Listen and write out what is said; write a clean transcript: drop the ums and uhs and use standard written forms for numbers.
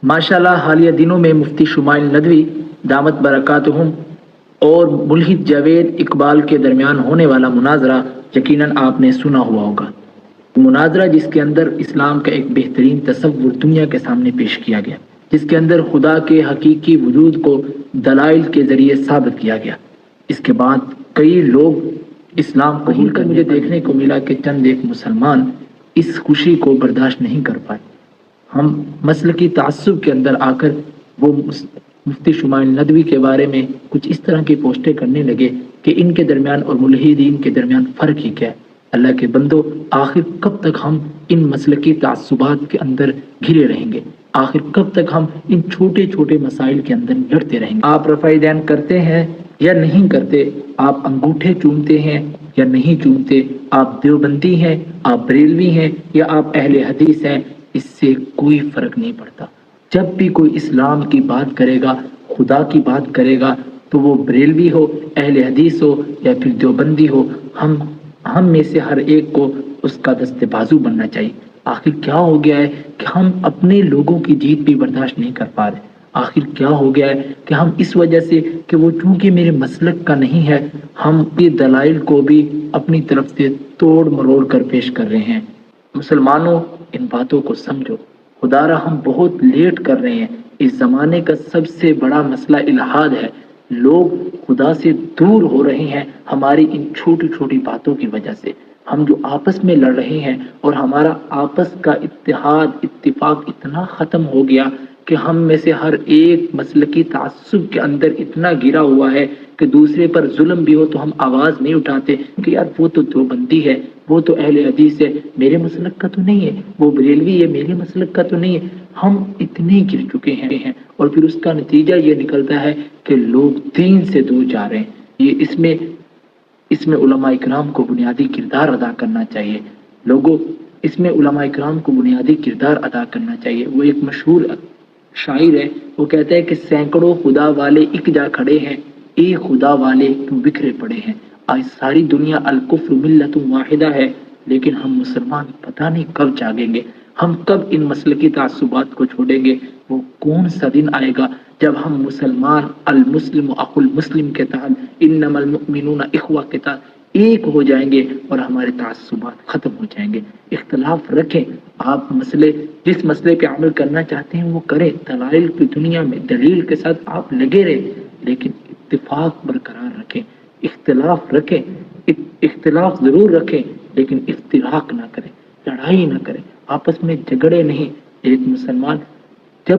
माशाल्लाह हालिया दिनों में मुफ्ती शुमाइल नदवी दामत बरकातुहुम और मुल्हिद जावेद इकबाल के दरमियान होने वाला मुनाजरा यकीनन आपने सुना हुआ होगा। मुनाजरा जिसके अंदर इस्लाम का एक बेहतरीन तसव्वुर दुनिया के सामने पेश किया गया, जिसके अंदर खुदा के हकीकी वजूद को दलाइल के जरिए साबित किया गया। इसके बाद कई लोग इस्लाम कबूल कर मुझे देखने को मिला कि चंद एक मुसलमान इस खुशी को बर्दाश्त नहीं कर पाए। हम मसलकी तासुब के अंदर आकर वो मुफ्ती शुमाइल नदवी के बारे में कुछ इस तरह की पोस्टें करने लगे कि इनके दरमियान और मुल्हिदीन के दरमियान फ़र्क ही क्या है। अल्लाह के बंदो, आखिर कब तक हम इन मसलकी तासुबात के अंदर घिरे रहेंगे? आखिर कब तक हम इन छोटे छोटे मसाइल के अंदर लड़ते रहेंगे? आप रफ़ाई दैन करते हैं या नहीं करते, आप अंगूठे चूमते हैं या नहीं चूमते, आप देवबंदी हैं, आप बरेलवी हैं या आप अहले हदीस हैं, इससे कोई फर्क नहीं पड़ता। जब भी कोई इस्लाम की बात करेगा, खुदा की बात करेगा, तो वो बरेलवी हो, अहले हदीस हो या फिर देवबंदी हो, हम में से हर एक को उसका दस्ते बाजू बनना चाहिए। आखिर क्या हो गया है कि हम अपने लोगों की जीत भी बर्दाश्त नहीं कर पा रहे? आखिर क्या हो गया है कि हम इस वजह से कि वो चूंकि मेरे मसलक का नहीं है, हम ये दलाइल को भी अपनी तरफ से तोड़ मरोड़ कर पेश कर रहे हैं। मुसलमानों, इन बातों को समझो। खुदारा हम बहुत लेट कर रहे हैं। इस जमाने का सबसे बड़ा मसला इल्हाद है। लोग खुदा से दूर हो रहे हैं हमारी इन छोटी छोटी बातों की वजह से। हम जो आपस में लड़ रहे हैं और हमारा आपस का इत्तेहाद इत्तिफाक इतना ख़त्म हो गया कि हम में से हर एक मसलकी तासुब के अंदर इतना गिरा हुआ है कि दूसरे पर जुल्म भी हो तो हम आवाज़ नहीं उठाते कि यार वो तो देवबंदी है, वो तो अहले हदीस है, मेरे मसलक का तो नहीं है, वो बरेलवी है, मेरे मसलक का तो नहीं है। हम इतने गिर चुके हैं और फिर उसका नतीजा ये निकलता है कि लोग दीन से दूर जा रहे हैं। ये इसमें उलमा इकराम को बुनियादी किरदार अदा करना चाहिए। लोगों, इसमें उलमा इकराम को बुनियादी किरदार अदा करना चाहिए। वो एक मशहूर शायर है, वो कहता है कि सैकड़ों खुदा वाले एक जा खड़े हैं, एक खुदा वाले क्यों बिखरे पड़े हैं। आज सारी दुनिया अल-कुफ्र मिल्लतुन वाहिदा है, लेकिन हम मुसलमान पता नहीं कब जागेंगे, हम कब इन मसलकी तासुबात को छोड़ेंगे। वो कौन सा दिन आएगा जब हम मुसलमान अल मुस्लिम अकुल मुस्लिम के तहत इन्नमल मुमिनूना इख्वा के तहत एक हो जाएंगे और हमारे तासुबात खत्म हो जाएंगे। इख्तलाफ रखें, आप मसले जिस मसले पे अमल करना चाहते हैं वो करें। दलाइल की दुनिया में दलील के साथ आप लगे रहें, लेकिन इत्तिफाक बरकरार रखें। इख्तलाफ रखें, इख्तलाफ जरूर रखें, लेकिन इफ्तिराक ना करें, लड़ाई ना करें, आपस में झगड़े नहीं। एक मुसलमान